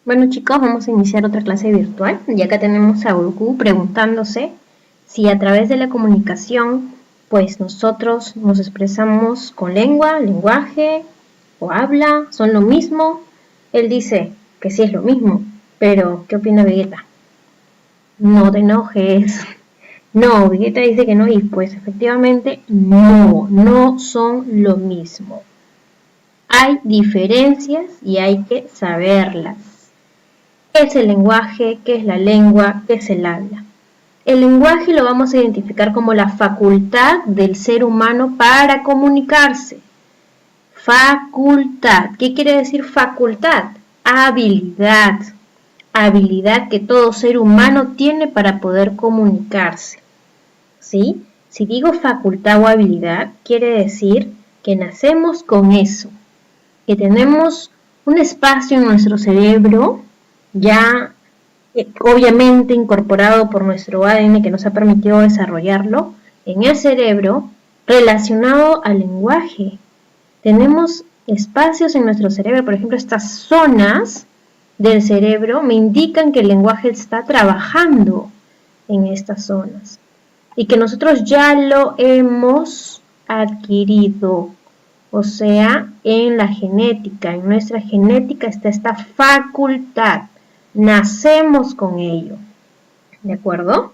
Bueno chicos, vamos a iniciar otra clase virtual y acá tenemos a Goku preguntándose si a través de la comunicación pues nosotros nos expresamos con lengua, lenguaje o habla, son lo mismo. Él dice que sí es lo mismo, pero ¿qué opina Vegeta? No te enojes. No, Vegeta dice que no y pues efectivamente no son lo mismo. Hay diferencias y hay que saberlas. ¿Qué es el lenguaje? ¿Qué es la lengua? ¿Qué es el habla? El lenguaje lo vamos a identificar como la facultad del ser humano para comunicarse. Facultad. ¿Qué quiere decir facultad? Habilidad. Habilidad que todo ser humano tiene para poder comunicarse. ¿Sí? Si digo facultad o habilidad, quiere decir que nacemos con eso, que tenemos un espacio en nuestro cerebro ya obviamente incorporado por nuestro ADN que nos ha permitido desarrollarlo en el cerebro relacionado al lenguaje. Tenemos espacios en nuestro cerebro, por ejemplo, estas zonas del cerebro me indican que el lenguaje está trabajando en estas zonas y que nosotros ya lo hemos adquirido. O sea, en la genética, en nuestra genética está esta facultad. Nacemos con ello, ¿de acuerdo?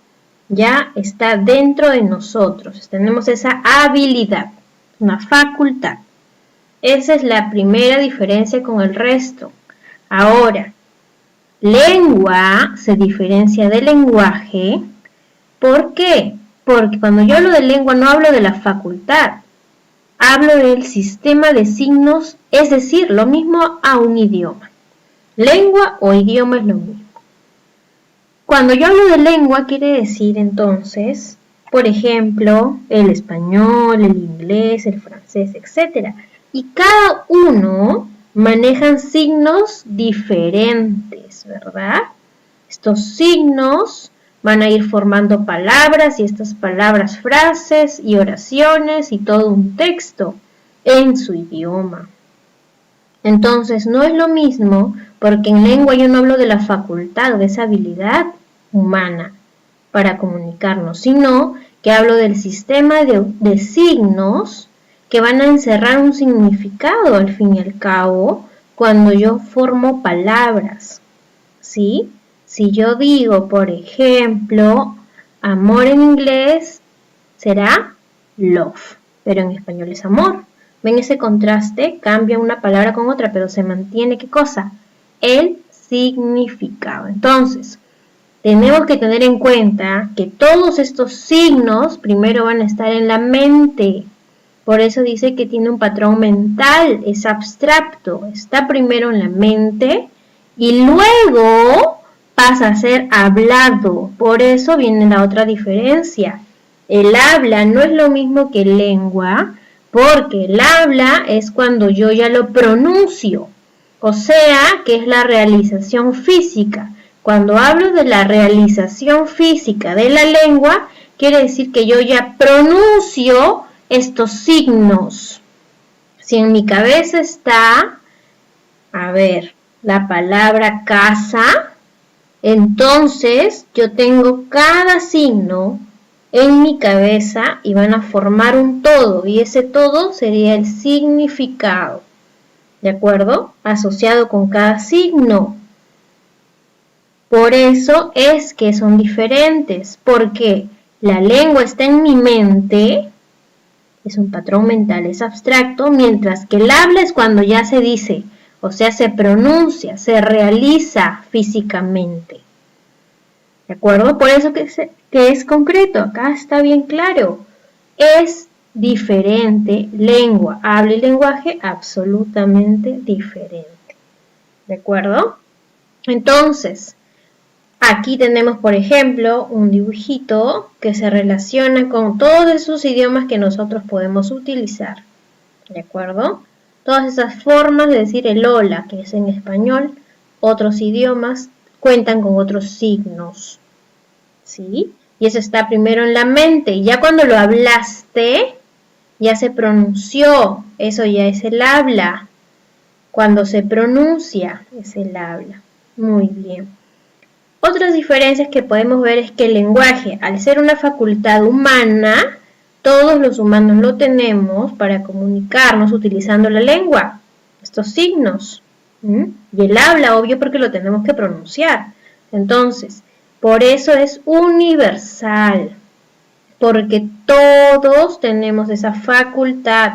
Ya está dentro de nosotros, tenemos esa habilidad, una facultad. Esa es la primera diferencia con el resto. Ahora, lengua se diferencia de lenguaje. ¿Por qué? Porque cuando yo hablo de lengua no hablo de la facultad, hablo del sistema de signos, es decir, lo mismo a un idioma. Lengua o idioma es lo mismo. Cuando yo hablo de lengua quiere decir entonces, por ejemplo, el español, el inglés, el francés, etc. Y cada uno manejan signos diferentes, ¿verdad? Estos signos van a ir formando palabras y estas palabras frases y oraciones y todo un texto en su idioma. Entonces no es lo mismo porque en lengua yo no hablo de la facultad o de esa habilidad humana para comunicarnos, sino que hablo del sistema de signos que van a encerrar un significado al fin y al cabo cuando yo formo palabras, ¿sí? Si yo digo, por ejemplo, amor en inglés será love, pero en español es amor. ¿Ven ese contraste? Cambia una palabra con otra, pero se mantiene, ¿qué cosa? El significado. Entonces, tenemos que tener en cuenta que todos estos signos primero van a estar en la mente. Por eso dice que tiene un patrón mental, es abstracto. Está primero en la mente y luego pasa a ser hablado. Por eso viene la otra diferencia. El habla no es lo mismo que lengua, porque el habla es cuando yo ya lo pronuncio, o sea, que es la realización física. Cuando hablo de la realización física de la lengua, quiere decir que yo ya pronuncio estos signos. Si en mi cabeza está, la palabra casa, entonces yo tengo cada signo en mi cabeza y van a formar un todo, y ese todo sería el significado, ¿de acuerdo? Asociado con cada signo. Por eso es que son diferentes, porque la lengua está en mi mente, es un patrón mental, es abstracto, mientras que el habla es cuando ya se dice, o sea, se pronuncia, se realiza físicamente. ¿De acuerdo? Por eso que es concreto, acá está bien claro. Es diferente lengua, habla y lenguaje absolutamente diferente. ¿De acuerdo? Entonces, aquí tenemos, por ejemplo, un dibujito que se relaciona con todos esos idiomas que nosotros podemos utilizar. ¿De acuerdo? Todas esas formas de decir el hola, que es en español, otros idiomas cuentan con otros signos. ¿Sí? Y eso está primero en la mente. Ya cuando lo hablaste, ya se pronunció. Eso ya es el habla. Cuando se pronuncia, es el habla. Muy bien. Otras diferencias que podemos ver es que el lenguaje, al ser una facultad humana, todos los humanos lo tenemos para comunicarnos utilizando la lengua, estos signos. Y el habla, obvio, porque lo tenemos que pronunciar. Entonces, por eso es universal, porque todos tenemos esa facultad.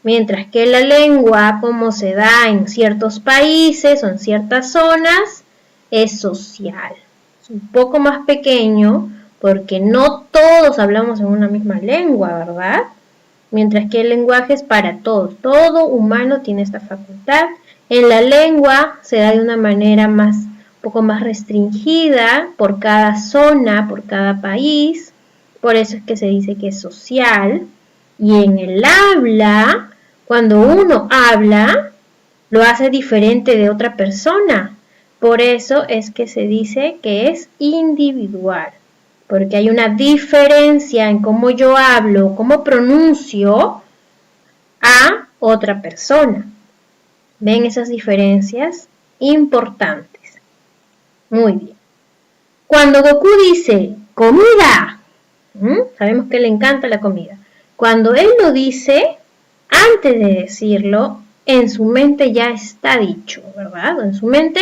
Mientras que la lengua, como se da en ciertos países o en ciertas zonas, es social. Es un poco más pequeño porque no todos hablamos en una misma lengua, ¿verdad? Mientras que el lenguaje es para todos. Todo humano tiene esta facultad. En la lengua se da de una manera un poco más restringida por cada zona, por cada país. Por eso es que se dice que es social. Y en el habla, cuando uno habla, lo hace diferente de otra persona. Por eso es que se dice que es individual, porque hay una diferencia en cómo yo hablo, cómo pronuncio a otra persona. ¿Ven esas diferencias? Importantes. Muy bien. Cuando Goku dice comida, sabemos que le encanta la comida. Cuando él lo dice, antes de decirlo, en su mente ya está dicho, ¿verdad? En su mente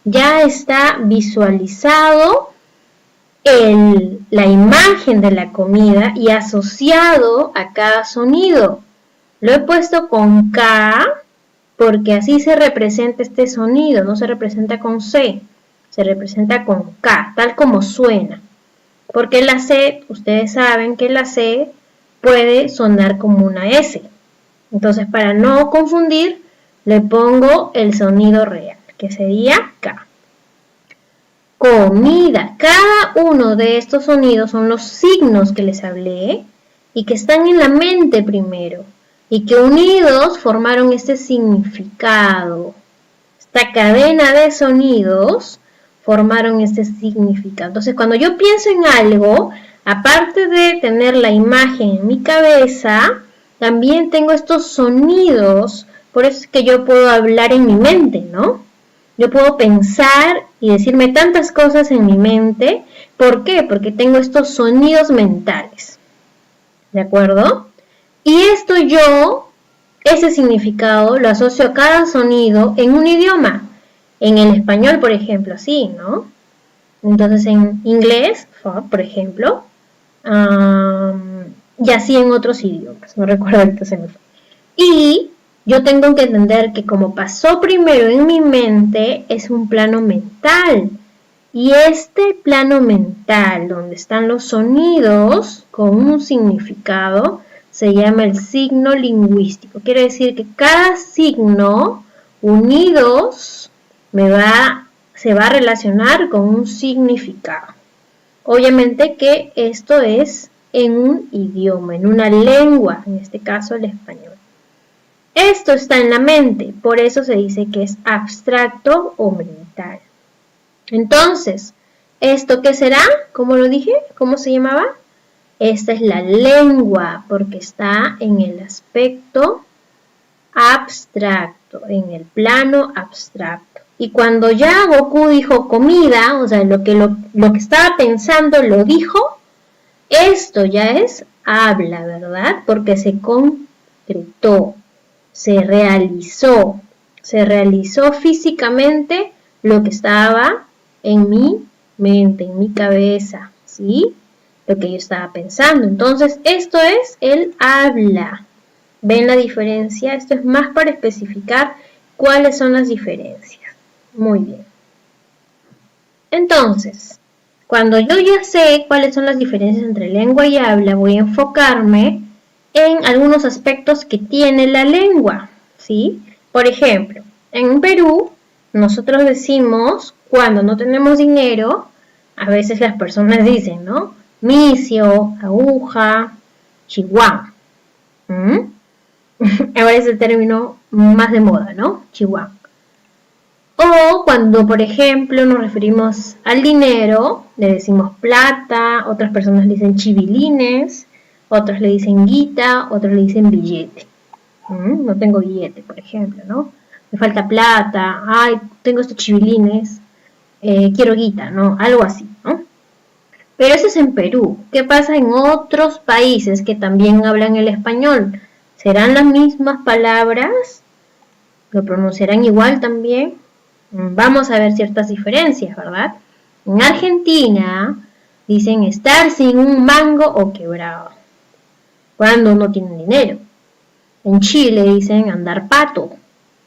ya está visualizado la imagen de la comida y asociado a cada sonido. Lo he puesto con K porque así se representa este sonido, no se representa con C, se representa con K, tal como suena. Porque la C, ustedes saben que la C puede sonar como una S. Entonces, para no confundir, le pongo el sonido real, que sería K. Comida. Cada uno de estos sonidos son los signos que les hablé y que están en la mente primero y que unidos formaron este significado. Esta cadena de sonidos formaron este significado. Entonces, cuando yo pienso en algo, aparte de tener la imagen en mi cabeza, también tengo estos sonidos, por eso es que yo puedo hablar en mi mente, ¿no? Yo puedo pensar y decirme tantas cosas en mi mente. ¿Por qué? Porque tengo estos sonidos mentales. ¿De acuerdo? Y esto ese significado lo asocio a cada sonido en un idioma. En el español, por ejemplo, sí, ¿no? Entonces en inglés, por ejemplo, y así en otros idiomas. No recuerdo ahorita se me fue. Y yo tengo que entender que como pasó primero en mi mente, es un plano mental. Y este plano mental, donde están los sonidos con un significado, se llama el signo lingüístico. Quiere decir que cada signo unidos se va a relacionar con un significado. Obviamente que esto es en un idioma, en una lengua, en este caso el español. Esto está en la mente, por eso se dice que es abstracto o mental. Entonces, ¿esto qué será? ¿Cómo lo dije? ¿Cómo se llamaba? Esta es la lengua, porque está en el aspecto abstracto, en el plano abstracto. Y cuando ya Goku dijo comida, o sea, lo que estaba pensando lo dijo, esto ya es habla, ¿verdad? Porque se concretó. Se realizó físicamente lo que estaba en mi mente, en mi cabeza, ¿sí? Lo que yo estaba pensando. Entonces, esto es el habla. ¿Ven la diferencia? Esto es más para especificar cuáles son las diferencias. Muy bien. Entonces, cuando yo ya sé cuáles son las diferencias entre lengua y habla, voy a enfocarme en algunos aspectos que tiene la lengua, ¿sí? Por ejemplo, en Perú, nosotros decimos, cuando no tenemos dinero, a veces las personas dicen, ¿no? Misio, aguja, chihuahua. Ahora es el término más de moda, ¿no? Chihuahua. O cuando, por ejemplo, nos referimos al dinero, le decimos plata, otras personas le dicen chivilines, otros le dicen guita, otros le dicen billete. No tengo billete, por ejemplo, ¿no? me falta plata, ay, tengo estos chivilines, quiero guita, ¿no? Algo así, ¿no? Pero eso es en Perú. ¿Qué pasa en otros países que también hablan el español? ¿Serán las mismas palabras? ¿Lo pronunciarán igual también? Vamos a ver ciertas diferencias, ¿verdad? En Argentina dicen estar sin un mango o quebrado, cuando no tienen dinero. En Chile dicen andar pato.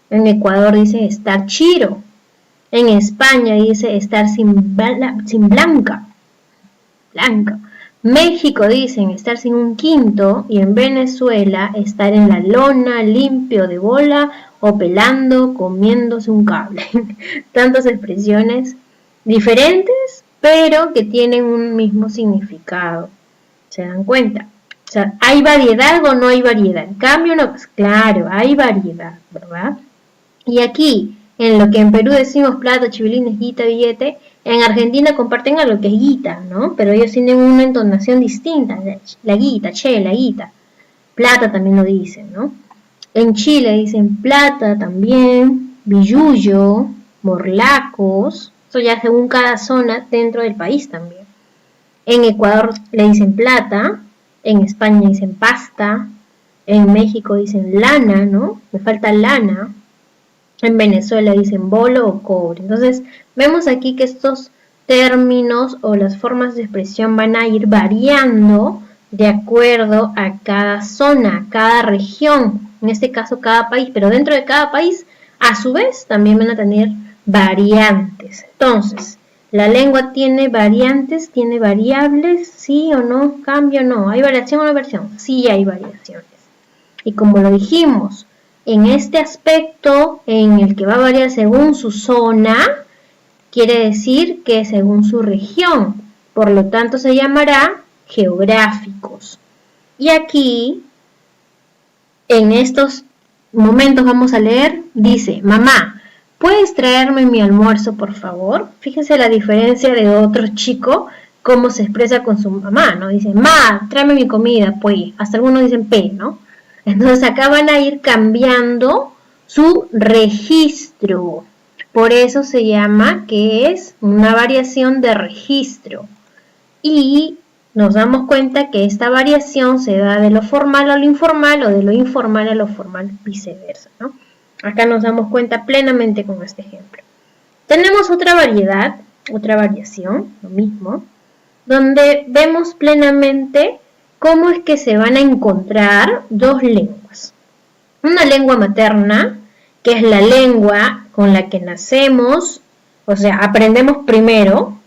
En Ecuador dicen estar chiro. En España dice estar sin blanca. México dicen estar sin un quinto y en Venezuela estar en la lona, limpio de bola o pelando, comiéndose un cable. Tantas expresiones diferentes, pero que tienen un mismo significado. ¿Se dan cuenta? O sea, ¿hay variedad o no hay variedad? En cambio, no, pues claro, hay variedad, ¿verdad? Y aquí, en lo que en Perú decimos plata, chivilines, guita, billete, en Argentina comparten a lo que es guita, ¿no? Pero ellos tienen una entonación distinta, la guita, che, la guita. Plata también lo dicen, ¿no? En Chile dicen plata también, billullo, morlacos, eso ya según cada zona dentro del país también. En Ecuador le dicen plata, en España dicen pasta, en México dicen lana, ¿no? Me falta lana. En Venezuela dicen bolo o cobre. Entonces, vemos aquí que estos términos o las formas de expresión van a ir variando de acuerdo a cada zona, cada región, en este caso cada país, pero dentro de cada país, a su vez, también van a tener variantes. Entonces, ¿la lengua tiene variantes, tiene variables? ¿Sí o no? ¿Cambio o no? ¿Hay variación o no hay variación? Sí hay variaciones. Y como lo dijimos, en este aspecto en el que va a variar según su zona, quiere decir que según su región, por lo tanto se llamará geográficos. Y aquí, en estos momentos vamos a leer, dice, mamá, ¿puedes traerme mi almuerzo, por favor? Fíjense la diferencia de otro chico, cómo se expresa con su mamá, ¿no? Dice, ma, tráeme mi comida, pues, hasta algunos dicen P, ¿no? Entonces acá van a ir cambiando su registro. Por eso se llama que es una variación de registro. Y nos damos cuenta que esta variación se da de lo formal a lo informal o de lo informal a lo formal, viceversa, ¿no? Acá nos damos cuenta plenamente con este ejemplo. Tenemos otra variedad, otra variación, lo mismo, donde vemos plenamente cómo es que se van a encontrar dos lenguas. Una lengua materna, que es la lengua con la que nacemos, o sea, aprendemos primero,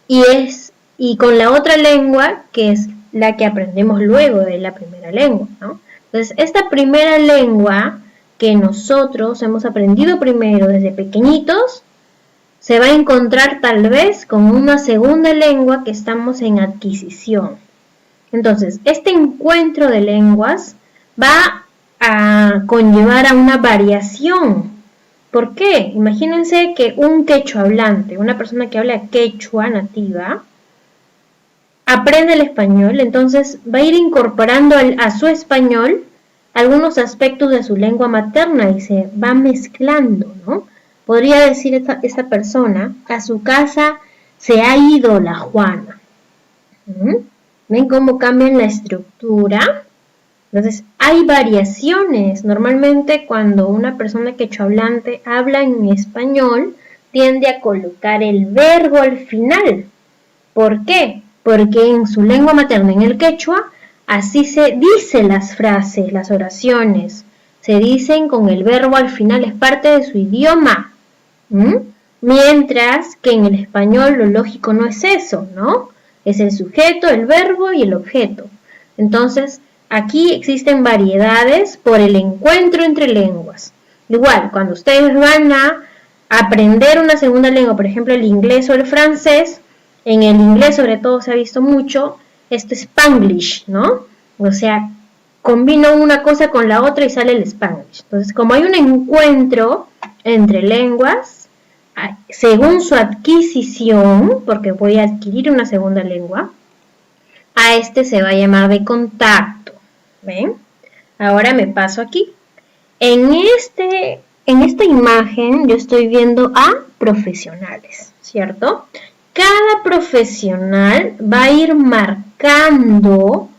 y con la otra lengua, que es la que aprendemos luego de la primera lengua, ¿no? Entonces, esta primera lengua que nosotros hemos aprendido primero desde pequeñitos, se va a encontrar tal vez con una segunda lengua que estamos en adquisición. Entonces, este encuentro de lenguas va a conllevar a una variación. ¿Por qué? Imagínense que un quechua hablante, una persona que habla quechua nativa, aprende el español, entonces va a ir incorporando a su español algunos aspectos de su lengua materna y se va mezclando, ¿no? Podría decir esta persona, a su casa se ha ido la Juana. ¿Ven cómo cambian la estructura? Entonces, hay variaciones. Normalmente, cuando una persona quechohablante habla en español, tiende a colocar el verbo al final. ¿Por qué? Porque en su lengua materna, en el quechua, así se dicen las frases, las oraciones. Se dicen con el verbo al final, es parte de su idioma. Mientras que en el español lo lógico no es eso, ¿no? Es el sujeto, el verbo y el objeto. Entonces, aquí existen variedades por el encuentro entre lenguas. Igual, cuando ustedes van a aprender una segunda lengua, por ejemplo, el inglés o el francés, en el inglés sobre todo se ha visto mucho, esto es Spanglish, ¿no? O sea, combino una cosa con la otra y sale el Spanglish. Entonces, como hay un encuentro entre lenguas, según su adquisición, porque voy a adquirir una segunda lengua, a este se va a llamar de contacto. ¿Ven? Ahora me paso aquí. En este En esta imagen yo estoy viendo a profesionales, ¿cierto? Cada profesional va a ir marcando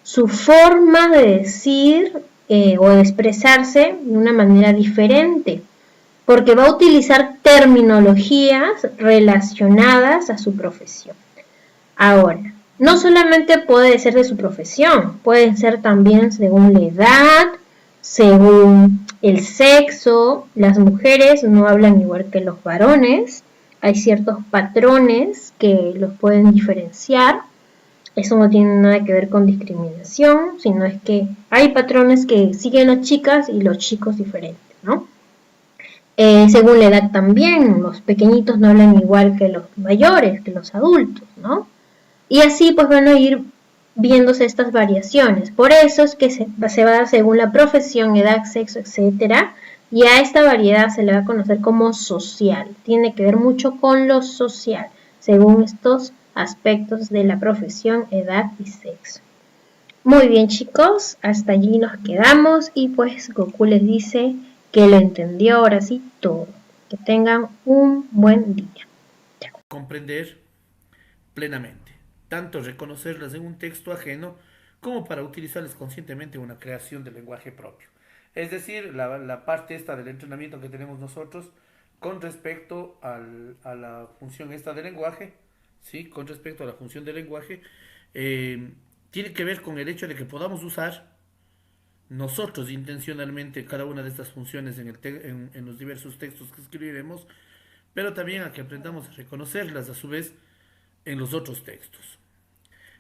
su forma de decir o de expresarse de una manera diferente, porque va a utilizar terminologías relacionadas a su profesión. Ahora, no solamente puede ser de su profesión, puede ser también según la edad, según el sexo. Las mujeres no hablan igual que los varones. Hay ciertos patrones que los pueden diferenciar. Eso no tiene nada que ver con discriminación, sino es que hay patrones que siguen las chicas y los chicos diferentes, ¿no? Según la edad también, los pequeñitos no hablan igual que los mayores, que los adultos, ¿no? Y así pues van a ir viéndose estas variaciones. Por eso es que se va a dar según la profesión, edad, sexo, etc. Y a esta variedad se le va a conocer como social. Tiene que ver mucho con lo social, según estos aspectos de la profesión, edad y sexo. Muy bien chicos, hasta allí nos quedamos y pues Goku les dice que lo entendió ahora sí todo. Que tengan un buen día. Chao. Comprender plenamente, tanto reconocerlas en un texto ajeno como para utilizarlas conscientemente en una creación de lenguaje propio. Es decir, la parte esta del entrenamiento que tenemos nosotros con respecto a la función esta del lenguaje, ¿sí? Con respecto a la función del lenguaje, eh, tiene que ver con el hecho de que podamos usar nosotros intencionalmente cada una de estas funciones en los diversos textos que escribiremos, pero también a que aprendamos a reconocerlas a su vez en los otros textos.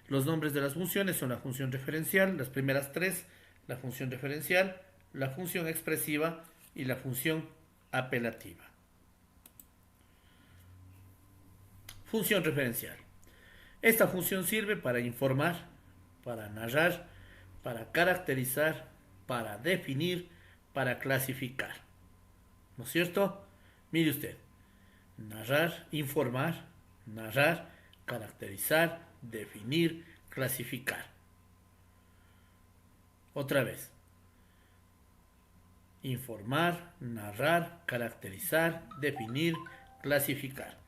Los nombres de las funciones son la función referencial, las primeras tres, la función referencial, la función expresiva y la función apelativa. Función referencial. Esta función sirve para informar, para narrar, para caracterizar, para definir, para clasificar. ¿No es cierto? Mire usted. Narrar, informar, narrar, caracterizar, definir, clasificar. Otra vez. Informar, narrar, caracterizar, definir, clasificar.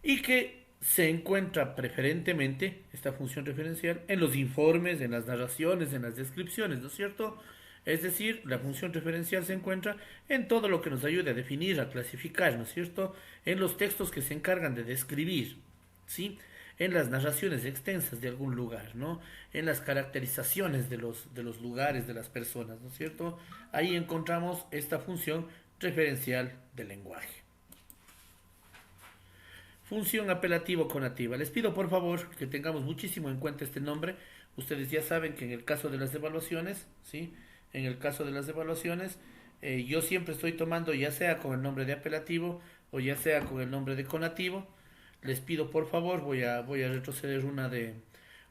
Y que se encuentra preferentemente esta función referencial en los informes, en las narraciones, en las descripciones, ¿no es cierto? Es decir, la función referencial se encuentra en todo lo que nos ayude a definir, a clasificar, ¿no es cierto? En los textos que se encargan de describir, ¿sí? En las narraciones extensas de algún lugar, ¿no? En las caracterizaciones de los lugares, de las personas, ¿no es cierto? Ahí encontramos esta función referencial del lenguaje. Función apelativo-conativa. Les pido por favor que tengamos muchísimo en cuenta este nombre. Ustedes ya saben que en el caso de las evaluaciones, ¿sí? En el caso de las evaluaciones, yo siempre estoy tomando ya sea con el nombre de apelativo o ya sea con el nombre de conativo. Les pido por favor, voy a retroceder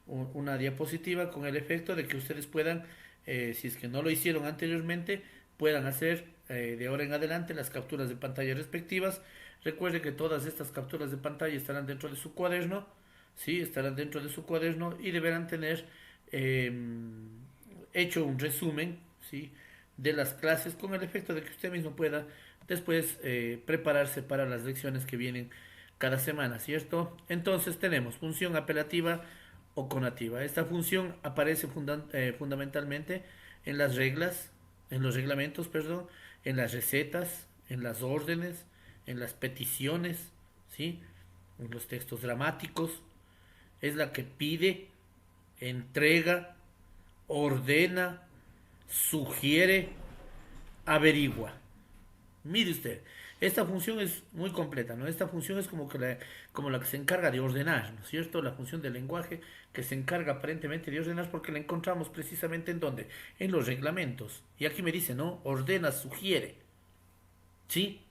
una diapositiva con el efecto de que ustedes puedan, si es que no lo hicieron anteriormente, puedan hacer de ahora en adelante las capturas de pantalla respectivas. Recuerde que todas estas capturas de pantalla estarán dentro de su cuaderno, ¿sí? Estarán dentro de su cuaderno y deberán tener eh, hecho un resumen, ¿sí? De las clases con el efecto de que usted mismo pueda después prepararse para las lecciones que vienen cada semana, ¿cierto? Entonces tenemos función apelativa o conativa. Esta función aparece fundamentalmente en las reglas, en los reglamentos, perdón, en las recetas, en las órdenes, en las peticiones, ¿sí? En los textos dramáticos. Es la que pide, entrega, ordena, sugiere, averigua. Mire usted, esta función es muy completa, ¿no? Esta función es como la que se encarga de ordenar, ¿no es cierto? La función del lenguaje que se encarga aparentemente de ordenar porque la encontramos precisamente en donde, en los reglamentos. Y aquí me dice, ¿no? Ordena, sugiere, ¿sí?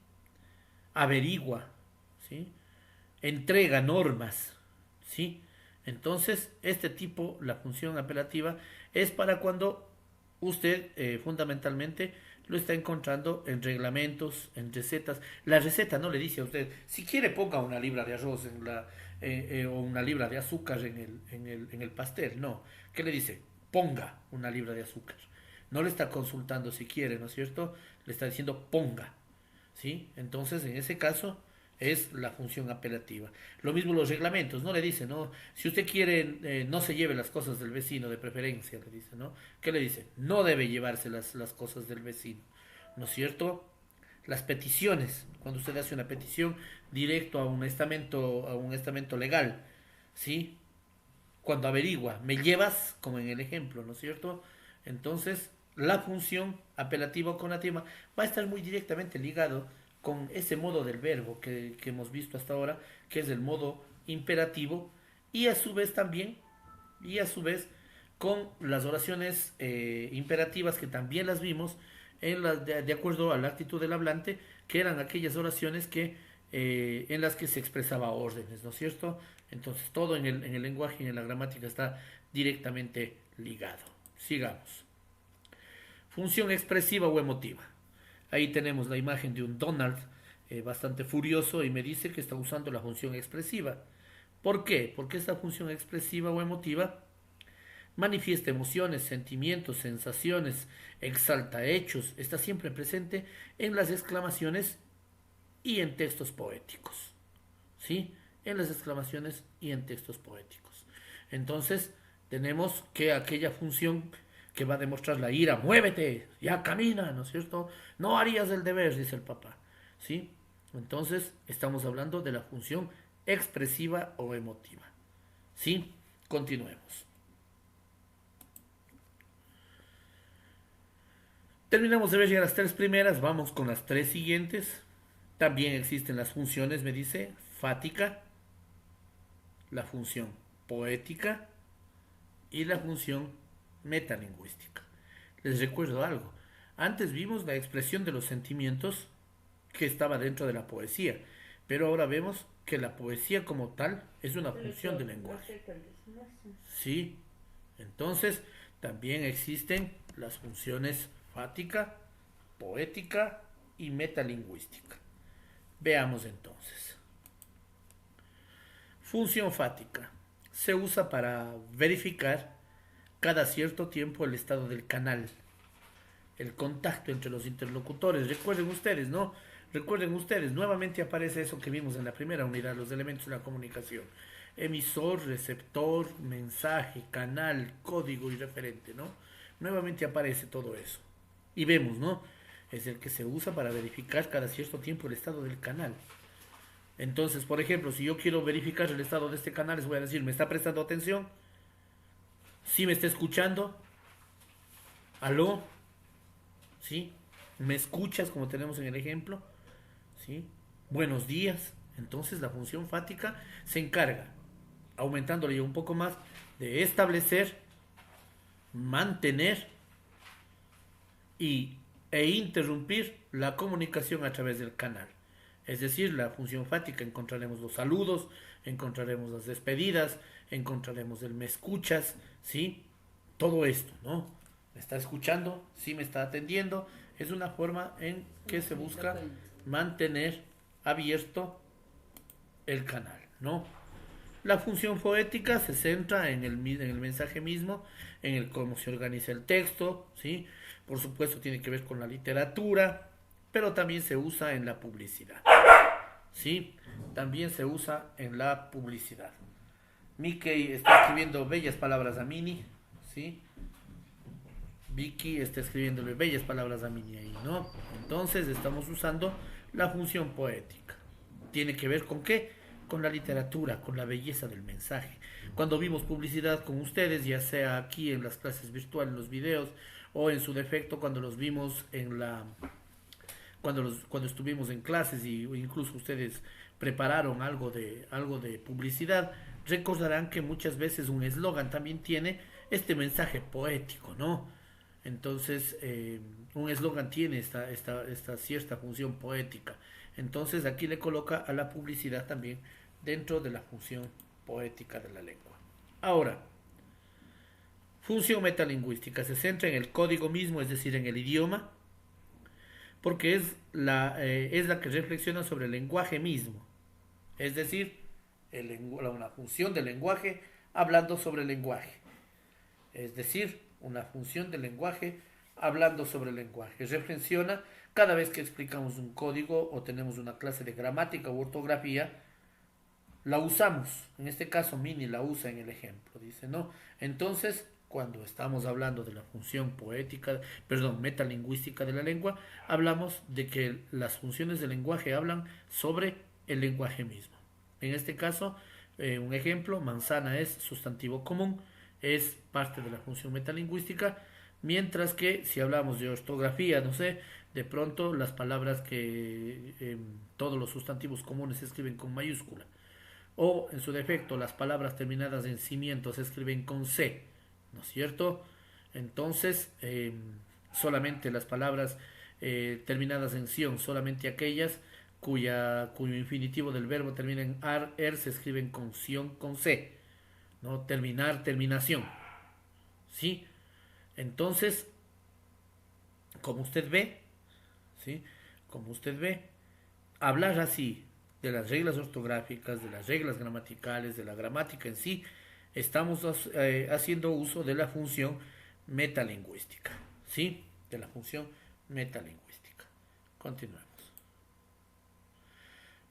Averigua, ¿sí? Entrega normas, ¿sí? Entonces, este tipo, la función apelativa, es para cuando usted fundamentalmente lo está encontrando en reglamentos, en recetas. La receta no le dice a usted, si quiere ponga una libra de arroz o una libra de azúcar en el pastel, no. ¿Qué le dice? Ponga una libra de azúcar. No le está consultando si quiere, ¿no es cierto? Le está diciendo ponga, ¿sí? Entonces, en ese caso es la función apelativa. Lo mismo los reglamentos, ¿no? Le dice, ¿no? Si usted quiere, no se lleve las cosas del vecino, de preferencia, le dice, ¿no? ¿Qué le dice? No debe llevarse las cosas del vecino, ¿no es cierto? Las peticiones, cuando usted hace una petición directo a un estamento legal, ¿sí? Cuando averigua, me llevas, como en el ejemplo, ¿no es cierto? Entonces, la función apelativa o conativa va a estar muy directamente ligado con ese modo del verbo que hemos visto hasta ahora, que es el modo imperativo, y a su vez también, y a su vez con las oraciones imperativas que también las vimos de acuerdo a la actitud del hablante, que eran aquellas oraciones en las que se expresaba órdenes, ¿no es cierto? Entonces todo en el lenguaje y en la gramática está directamente ligado. Sigamos. Función expresiva o emotiva. Ahí tenemos la imagen de un Donald bastante furioso y me dice que está usando la función expresiva. ¿Por qué? Porque esta función expresiva o emotiva manifiesta emociones, sentimientos, sensaciones, exalta hechos, está siempre presente en las exclamaciones y en textos poéticos. ¿Sí? En las exclamaciones y en textos poéticos. Entonces, tenemos que aquella función que va a demostrar la ira, muévete, ya camina, ¿no es cierto? No harías el deber, dice el papá. ¿Sí? Entonces, estamos hablando de la función expresiva o emotiva. ¿Sí? Continuemos. Terminamos de ver ya las tres primeras, vamos con las tres siguientes. También existen las funciones, me dice, fática, la función poética y la función metalingüística. Les recuerdo algo. Antes vimos la expresión de los sentimientos que estaba dentro de la poesía, pero ahora vemos que la poesía como tal es una función del lenguaje. Sí, entonces también existen las funciones fática, poética y metalingüística. Veamos entonces. Función fática. Se usa para verificar cada cierto tiempo el estado del canal, el contacto entre los interlocutores. Recuerden ustedes, ¿no? Recuerden ustedes, nuevamente aparece eso que vimos en la primera unidad, los elementos de la comunicación. Emisor, receptor, mensaje, canal, código y referente, ¿no? Nuevamente aparece todo eso. Y vemos, ¿no? Es el que se usa para verificar cada cierto tiempo el estado del canal. Entonces, por ejemplo, si yo quiero verificar el estado de este canal, les voy a decir, ¿me está prestando atención? ¿Sí me está escuchando? ¿Aló? ¿Sí? ¿Me escuchas como tenemos en el ejemplo? ¿Sí? Buenos días. Entonces la función fática se encarga, aumentándole un poco más, de establecer, mantener e interrumpir la comunicación a través del canal. Es decir, la función fática encontraremos los saludos, encontraremos las despedidas, encontraremos el me escuchas, ¿sí? Todo esto, ¿no? ¿Me está escuchando? ¿Sí me está atendiendo? Es una forma en que se busca mantener abierto el canal, ¿no? La función poética se centra en el mensaje mismo, en el cómo se organiza el texto, ¿sí? Por supuesto tiene que ver con la literatura, pero también se usa en la publicidad, ¿sí? También se usa en la publicidad. Mickey está escribiendo bellas palabras a Minnie, ¿sí? Vicky está escribiéndole bellas palabras a Minnie ahí, ¿no? Entonces estamos usando la función poética. ¿Tiene que ver con qué? Con la literatura, con la belleza del mensaje. Cuando vimos publicidad con ustedes, ya sea aquí en las clases virtuales, los videos, o en su defecto cuando los vimos cuando estuvimos en clases y incluso ustedes prepararon algo de publicidad, recordarán que muchas veces un eslogan también tiene este mensaje poético, ¿no? Entonces, un eslogan tiene esta cierta función poética. Entonces, aquí le coloca a la publicidad también dentro de la función poética de la lengua. Ahora, función metalingüística se centra en el código mismo, es decir, en el idioma, porque es la que reflexiona sobre el lenguaje mismo. Es decir, una función del lenguaje hablando sobre el lenguaje. Es decir, una función del lenguaje hablando sobre el lenguaje. Reflexiona cada vez que explicamos un código o tenemos una clase de gramática u ortografía, la usamos. En este caso, Mini la usa en el ejemplo, dice, ¿no? Entonces, cuando estamos hablando de la función poética, perdón, metalingüística de la lengua, hablamos de que las funciones del lenguaje hablan sobre el lenguaje mismo. En este caso, un ejemplo, manzana es sustantivo común, es parte de la función metalingüística, mientras que si hablamos de ortografía, no sé, de pronto las palabras que todos los sustantivos comunes se escriben con mayúscula, o en su defecto las palabras terminadas en cimiento se escriben con C, ¿no es cierto? Entonces, solamente las palabras terminadas en ción, solamente aquellas cuyo infinitivo del verbo termina en ar, er, se escriben con sion, con C, ¿no? Terminar, terminación, ¿sí? Entonces, como usted ve, ¿sí? Como usted ve, hablar así de las reglas ortográficas, de las reglas gramaticales, de la gramática en sí, estamos haciendo uso de la función metalingüística, ¿sí? De la función metalingüística. Continuemos.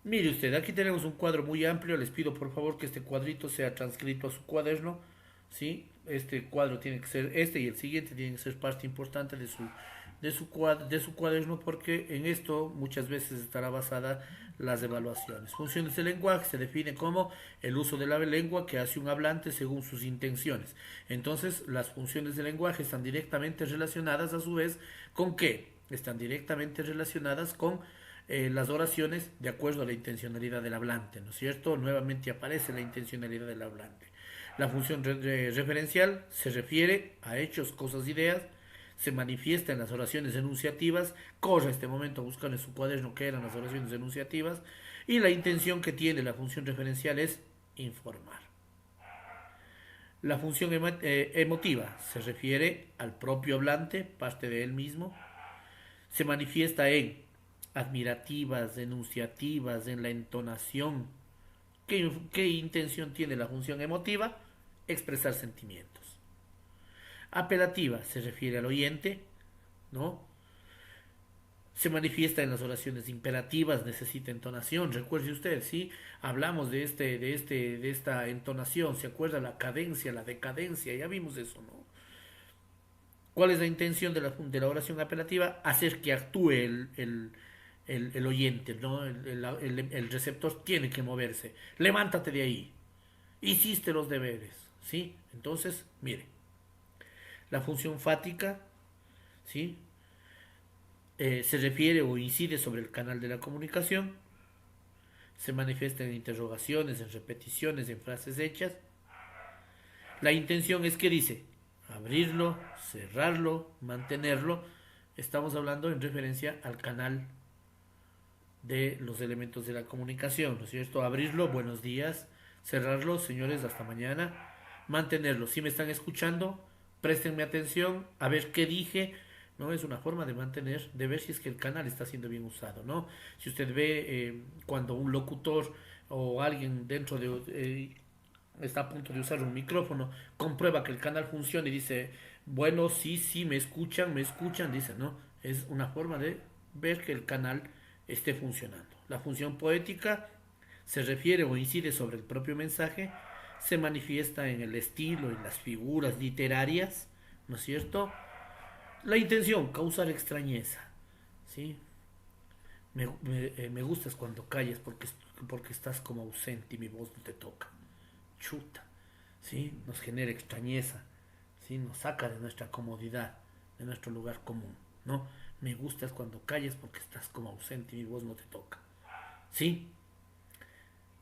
Mire usted, aquí tenemos un cuadro muy amplio, les pido por favor que este cuadrito sea transcrito a su cuaderno, ¿sí? Este cuadro tiene que ser, este y el siguiente tienen que ser parte importante de su cuaderno, porque en esto muchas veces estará basada las evaluaciones. Funciones del lenguaje se define como el uso de la lengua que hace un hablante según sus intenciones. Entonces, las funciones del lenguaje están directamente relacionadas a su vez con ¿qué? Están directamente relacionadas con las oraciones de acuerdo a la intencionalidad del hablante, ¿no es cierto? Nuevamente aparece la intencionalidad del hablante. La función referencial se refiere a hechos, cosas, ideas, se manifiesta en las oraciones enunciativas, corre este momento a buscar en su cuaderno qué eran las oraciones enunciativas, y la intención que tiene la función referencial es informar. La función emotiva se refiere al propio hablante, parte de él mismo, se manifiesta en admirativas, enunciativas, en la entonación. ¿Qué intención tiene la función emotiva? Expresar sentimientos. Apelativa se refiere al oyente, ¿no? Se manifiesta en las oraciones imperativas, necesita entonación. Recuerde usted, ¿sí? Hablamos de esta entonación, ¿se acuerda? La cadencia, la decadencia, ya vimos eso, ¿no? ¿Cuál es la intención de la oración apelativa? Hacer que actúe el oyente, ¿no? El receptor tiene que moverse. Levántate de ahí. Hiciste los deberes, ¿sí? Entonces, mire, la función fática, ¿sí? Se refiere o incide sobre el canal de la comunicación, se manifiesta en interrogaciones, en repeticiones, en frases hechas. La intención es que dice abrirlo, cerrarlo, mantenerlo. Estamos hablando en referencia al canal de los elementos de la comunicación, ¿no es cierto? Abrirlo, buenos días; cerrarlo, señores, hasta mañana; mantenerlo. Si me están escuchando, préstenme atención a ver qué dije, ¿no? Es una forma de mantener, de ver si es que el canal está siendo bien usado, ¿no? Si usted ve cuando un locutor o alguien dentro de está a punto de usar un micrófono, comprueba que el canal funciona y dice, bueno, sí, sí, me escuchan, dice, ¿no? Es una forma de ver que el canal esté funcionando. La función poética se refiere o incide sobre el propio mensaje, se manifiesta en el estilo, en las figuras literarias, ¿no es cierto? La intención, causar extrañeza, ¿sí? Me gustas cuando calles porque estás como ausente y mi voz no te toca. Chuta, ¿sí? Nos genera extrañeza, ¿sí? Nos saca de nuestra comodidad, de nuestro lugar común, ¿no? Me gustas cuando calles porque estás como ausente y mi voz no te toca, ¿sí?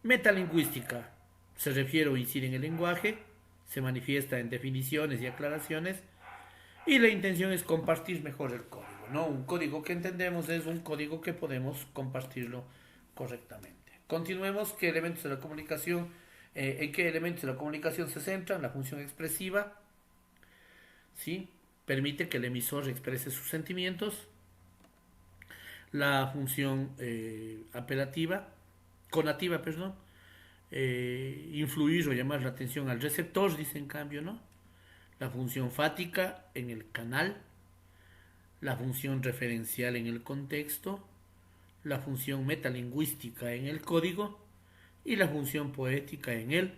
Metalingüística se refiere o incide en el lenguaje, se manifiesta en definiciones y aclaraciones, y la intención es compartir mejor el código, ¿no? Un código que entendemos es un código que podemos compartirlo correctamente. Continuemos. ¿Qué elementos de la comunicación, en qué elementos de la comunicación se centran? La función expresiva, ¿sí? Permite que el emisor exprese sus sentimientos. La función conativa, perdón, influir o llamar la atención al receptor, dice en cambio, ¿no? La función fática en el canal, la función referencial en el contexto, la función metalingüística en el código y la función poética en el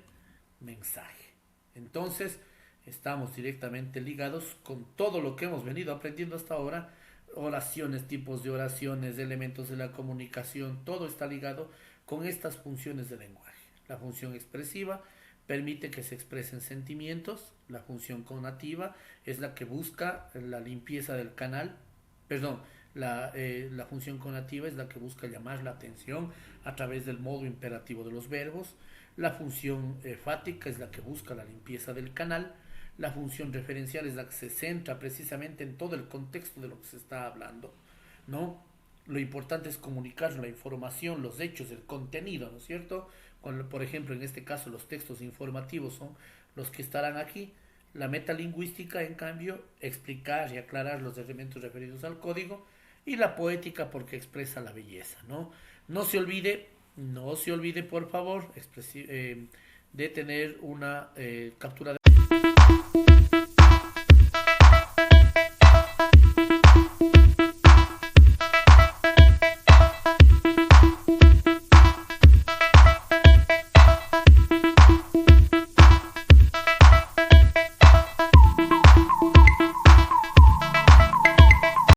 mensaje. Entonces, estamos directamente ligados con todo lo que hemos venido aprendiendo hasta ahora, oraciones, tipos de oraciones, elementos de la comunicación, todo está ligado con estas funciones de lenguaje. La función expresiva permite que se expresen sentimientos, la función conativa es la que busca la limpieza del canal, perdón, la función conativa es la que busca llamar la atención a través del modo imperativo de los verbos, la función fática es la que busca la limpieza del canal, la función referencial es la que se centra precisamente en todo el contexto de lo que se está hablando, ¿no? Lo importante es comunicar la información, los hechos, el contenido, ¿no es cierto? Cuando, por ejemplo, en este caso los textos informativos son los que estarán aquí. La metalingüística, en cambio, explicar y aclarar los elementos referidos al código, y la poética porque expresa la belleza, ¿no? No se olvide, por favor, de tener una captura de